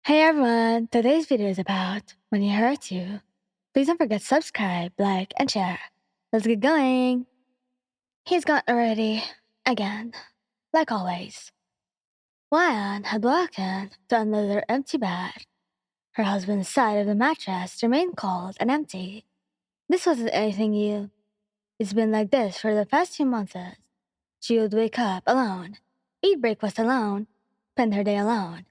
Hey everyone, today's video is about when he hurts you. Please don't forget to subscribe, like, and share. Let's get going. He's gone already. Again. Like always. Wan had walked in to another empty bed. Her husband's side of the mattress remained cold and empty. This wasn't anything new. It's been like this for the past few months. She would wake up alone, eat breakfast alone, spend her day alone,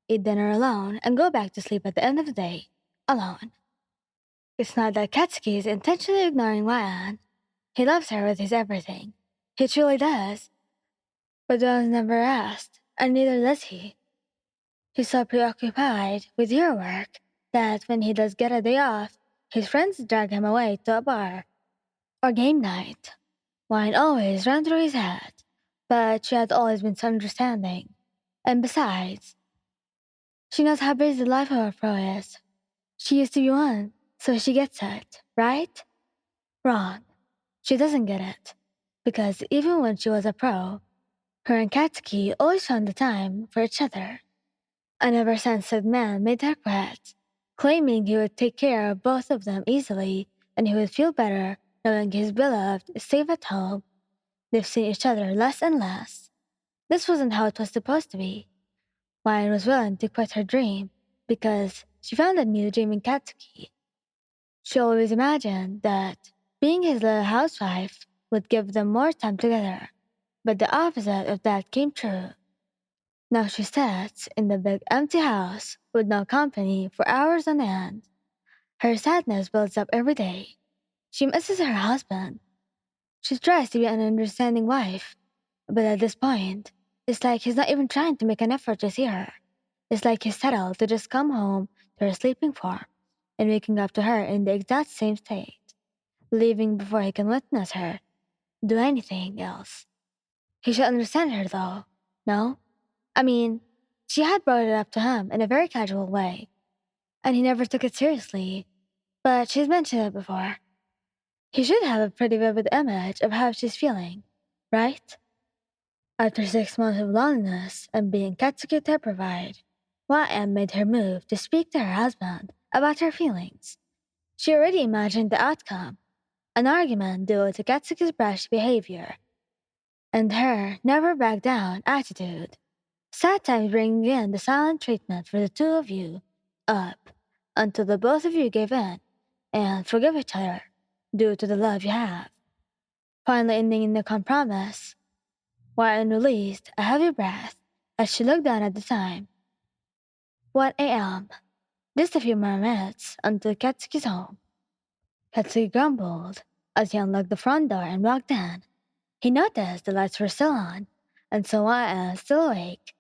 eat dinner alone, and go back to sleep at the end of the day, alone. It's not that Katsuki is intentionally ignoring Ryan. He loves her with his everything. He truly does. But Don's never asked, and neither does he. He's so preoccupied with your work that when he does get a day off, his friends drag him away to a bar or game night. Wine always ran through his head, but she had always been so understanding. And besides, she knows how busy the life of a pro is. She used to be one, so she gets it, right? Wrong. She doesn't get it. Because even when she was a pro, her and Katsuki always found the time for each other. An ever-sensitive man made her quit, claiming he would take care of both of them easily and he would feel better knowing his beloved is safe at home. They've seen each other less and less. This wasn't how it was supposed to be. Ryan was willing to quit her dream because she found a new dream in Katsuki. She always imagined that being his little housewife would give them more time together, but the opposite of that came true. Now she sits in the big empty house with no company for hours on end. Her sadness builds up every day. She misses her husband. She tries to be an understanding wife, but at this point, it's like he's not even trying to make an effort to see her. It's like he's settled to just come home to her sleeping form and waking up to her in the exact same state, leaving before he can witness her do anything else. He should understand her, though. No? I mean, she had brought it up to him in a very casual way, and he never took it seriously, but she's mentioned it before. He should have a pretty vivid image of how she's feeling, right? After 6 months of loneliness and being Katsuki terrified, YM made her move to speak to her husband about her feelings. She already imagined the outcome, an argument due to Katsuki's brash behavior and her never back down attitude. Sad times bringing in the silent treatment for the two of you, up, until the both of you gave in and forgive each other due to the love you have. Finally ending in a compromise, Wyan released a heavy breath as she looked down at the time. 1 a.m. Just a few more minutes until Katsuki's home. Katsuki grumbled as he unlocked the front door and walked in. He noticed the lights were still on, and so Wyan still awake,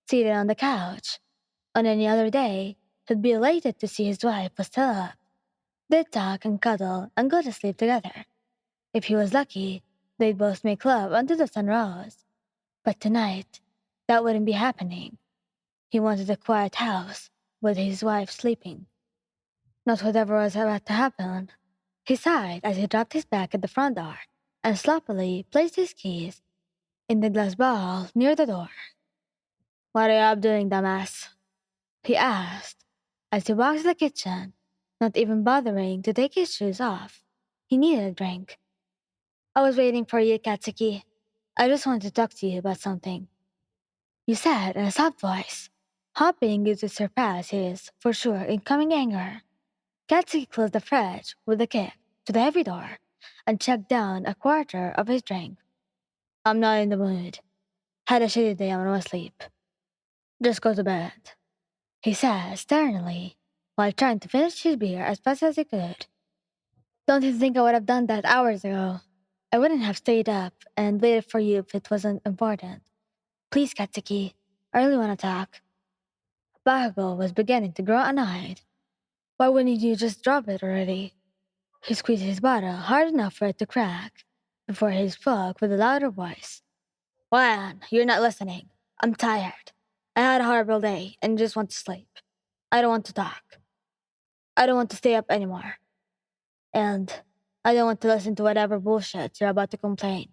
seated on the couch. On any other day, he'd be elated to see his wife was still up. They'd talk and cuddle and go to sleep together. If he was lucky, they'd both make love until the sun rose. But tonight, that wouldn't be happening. He wanted a quiet house with his wife sleeping. Not whatever was about to happen. He sighed as he dropped his back at the front door and sloppily placed his keys in the glass bowl near the door. What are you up doing, dumbass? He asked as he walked to the kitchen, not even bothering to take his shoes off. He needed a drink. I was waiting for you, Katsuki. I just wanted to talk to you about something. You said in a soft voice, hoping you would surpass his, for sure, incoming anger. Katsuki closed the fridge with a kick to the heavy door and chugged down a quarter of his drink. I'm not in the mood. Had a shitty day on my sleep. Just go to bed, he said sternly, while trying to finish his beer as fast as he could. Don't you think I would have done that hours ago? I wouldn't have stayed up and waited for you if it wasn't important. Please, Katsuki, I really want to talk. Bago was beginning to grow annoyed. Why wouldn't you just drop it already? He squeezed his bottle hard enough for it to crack before he spoke with a louder voice. Juan, you're not listening. I'm tired. I had a horrible day and just want to sleep. I don't want to talk. I don't want to stay up anymore. And I don't want to listen to whatever bullshit you're about to complain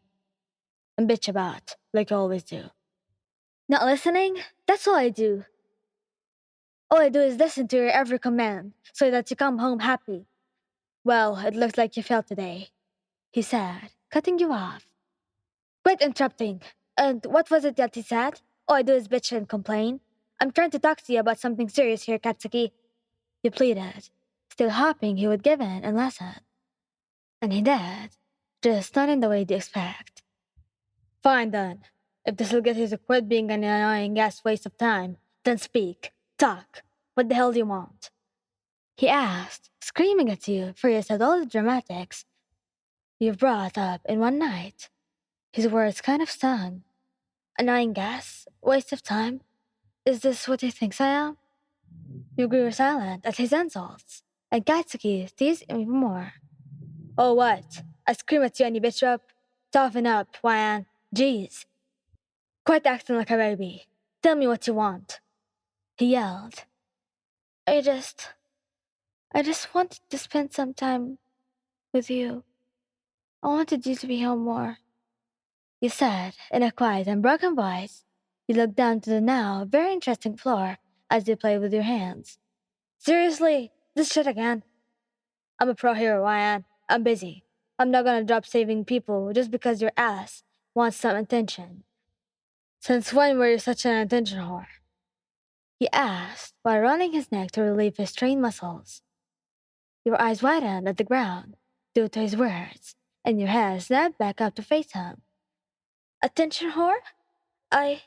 and bitch about, like you always do. Not listening? That's all I do. All I do is listen to your every command so that you come home happy. Well, it looks like you failed today, he said, cutting you off. Quit interrupting. And what was it that he said? All I do is bitch and complain. I'm trying to talk to you about something serious here, Katsuki. You pleaded, still hoping he would give in and listen. And he did, just not in the way you'd expect. Fine then. If this'll get you to quit being an annoying ass waste of time, then speak. Talk. What the hell do you want? He asked, screaming at you, furious at all the dramatics you've brought up in one night. His words kind of stung. Annoying gas? Waste of time? Is this what he thinks I am? You grew silent at his insults, and Katsuki teased him even more. Oh, what? I scream at you and you bitch up? Toughen up, Wan. Jeez. Quit acting like a baby. Tell me what you want. He yelled. I just wanted to spend some time with you. I wanted you to be home more. You said in a quiet and broken voice. You looked down to the now very interesting floor as you played with your hands. Seriously? This shit again? I'm a pro hero, Ryan. I'm busy. I'm not gonna drop saving people just because your ass wants some attention. Since when were you such an attention whore? He asked while running his neck to relieve his strained muscles. Your eyes widened at the ground due to his words, and your head snapped back up to face him. Attention whore? I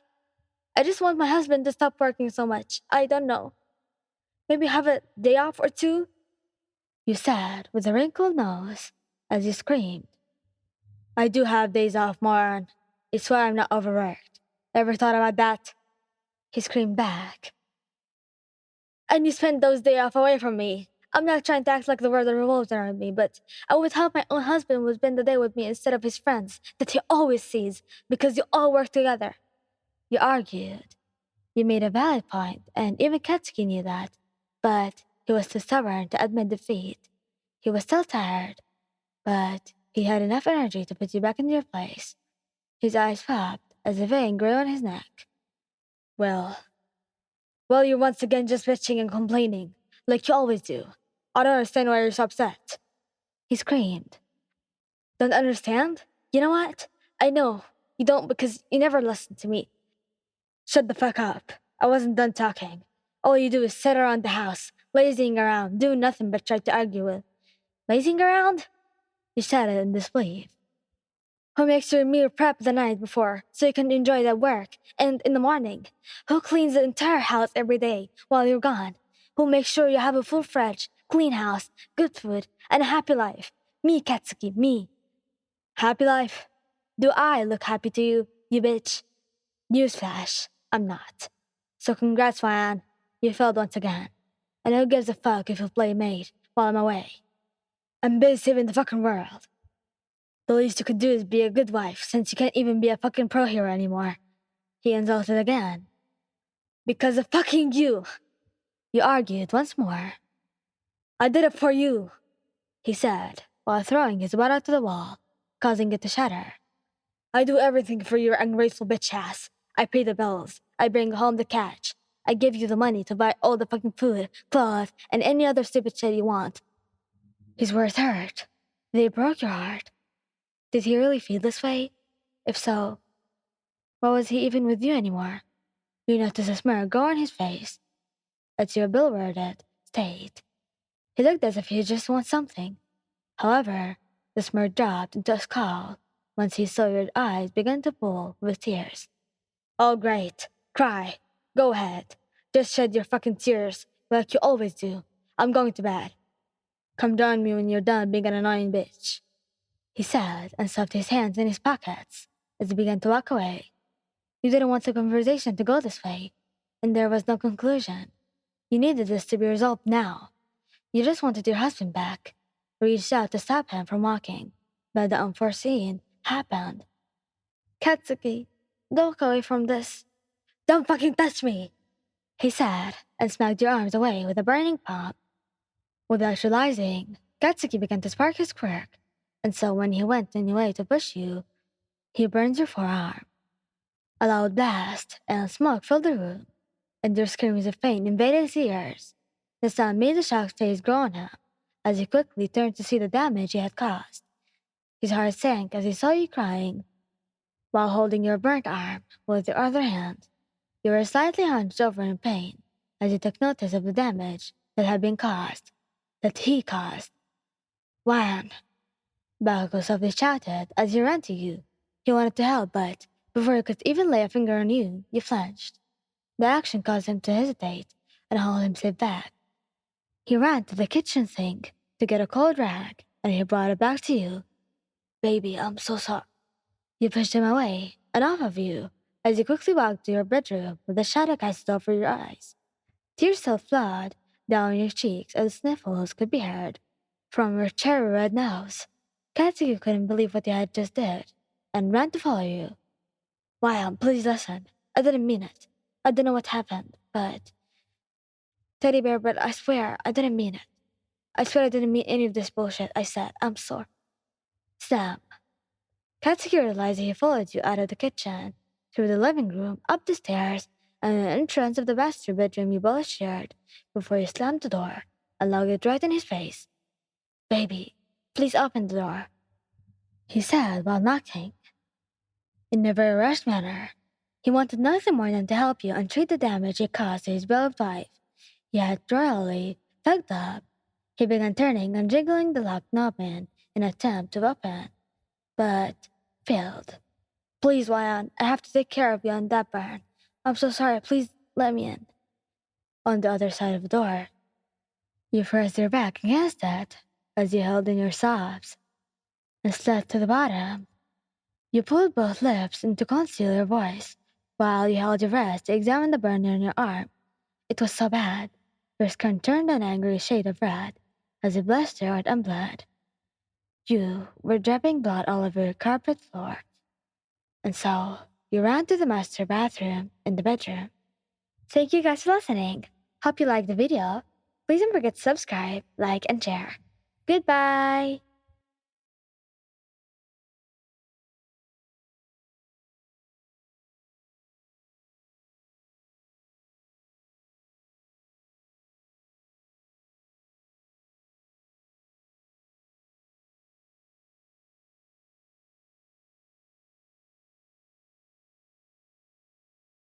I just want my husband to stop working so much. I don't know. Maybe have a day off or two? You said with a wrinkled nose as you screamed. I do have days off, moron. I swear I'm not overworked. Ever thought about that? He screamed back. And you spend those days off away from me. I'm not trying to act like the world revolves around me, but I would help my own husband would spend the day with me instead of his friends that he always sees because you all work together. You argued. You made a valid point, and even Katsuki knew that. But he was too stubborn to admit defeat. He was still tired, but he had enough energy to put you back in your place. His eyes popped as a vein grew on his neck. Well, you're once again just bitching and complaining, like you always do. I don't understand why you're so upset. He screamed. Don't understand? You know what? I know you don't because you never listen to me. Shut the fuck up. I wasn't done talking. All you do is sit around the house, lazing around, doing nothing but try to argue with. Lazing around? You shouted in disbelief. Who makes your meal prep the night before so you can enjoy it at work and in the morning? Who cleans the entire house every day while you're gone? Who makes sure you have a full fridge, clean house, good food, and a happy life? Me, Katsuki, me. Happy life? Do I look happy to you, you bitch? Newsflash, I'm not. So congrats, Ryan. You failed once again. And who gives a fuck if you play mate while I'm away? I'm busy saving the fucking world. The least you could do is be a good wife, since you can't even be a fucking pro hero anymore. He insulted again. Because of fucking you! You argued once more. I did it for you, he said, while throwing his butt to the wall, causing it to shatter. I do everything for your ungrateful bitch ass. I pay the bills. I bring home the cash. I give you the money to buy all the fucking food, clothes, and any other stupid shit you want. His words hurt. They broke your heart. Did he really feel this way? If so, why was he even with you anymore? You noticed a smirk go on his face. That's your billworded state. He looked as if he just wants something. However, the smirk dropped into a scowl once he saw your eyes begin to full with tears. Oh great, cry. Go ahead. Just shed your fucking tears like you always do. I'm going to bed. Come join me when you're done being an annoying bitch, he said and stuffed his hands in his pockets as he began to walk away. You didn't want the conversation to go this way, and there was no conclusion. You needed this to be resolved now. You just wanted your husband back. Reached out to stop him from walking, but the unforeseen happened. Katsuki, don't go away from this. Don't fucking touch me, he said, and smacked your arms away with a burning palm. Without realizing, Katsuki began to spark his quirk, and so when he went anyway to push you, he burned your forearm. A loud blast and smoke filled the room. and their screams of pain invaded his ears. The sound made the shocked face grow on him as he quickly turned to see the damage he had caused. His heart sank as he saw you crying while holding your burnt arm with your other hand. You were slightly hunched over in pain as you took notice of the damage that had been caused, that he caused. Wan! Bakugo softly shouted as he ran to you. He wanted to help, but before he could even lay a finger on you, you flinched. The action caused him to hesitate and hold himself back. He ran to the kitchen sink to get a cold rag, and he brought it back to you. Baby, I'm so sorry. You pushed him away and off of you as you quickly walked to your bedroom with the shadow cast over your eyes. Tears still flowed down your cheeks as sniffles could be heard from your cherry red nose. Katsuki couldn't believe what you had just did and ran to follow you. Why, please listen. I didn't mean it. I don't know what happened, but Teddy Bear, but I swear I didn't mean it. I swear I didn't mean any of this bullshit I said. I'm sorry. Sam. Katsuki realized he followed you out of the kitchen, through the living room, up the stairs, and the entrance of the master bedroom you both shared before he slammed the door and locked it right in his face. Baby, please open the door, he said while knocking. In a very rushed manner, he wanted nothing more than to help you and treat the damage he caused to his beloved wife. Yet, royally tugged up, he began turning and jiggling the lock knob in an attempt to open, but failed. Please, Wyan, I have to take care of you on that burn. I'm so sorry, please let me in. On the other side of the door, you pressed your back against it as you held in your sobs and slid to the bottom. You pulled both lips in to conceal your voice while you held your wrist to examine the burn on your arm. It was so bad, your skin turned an angry shade of red as it blistered and bled. You were dripping blood all over your carpet floor. And so, you ran to the master bathroom in the bedroom. Thank you guys for listening. Hope you liked the video. Please don't forget to subscribe, like, and share. Goodbye!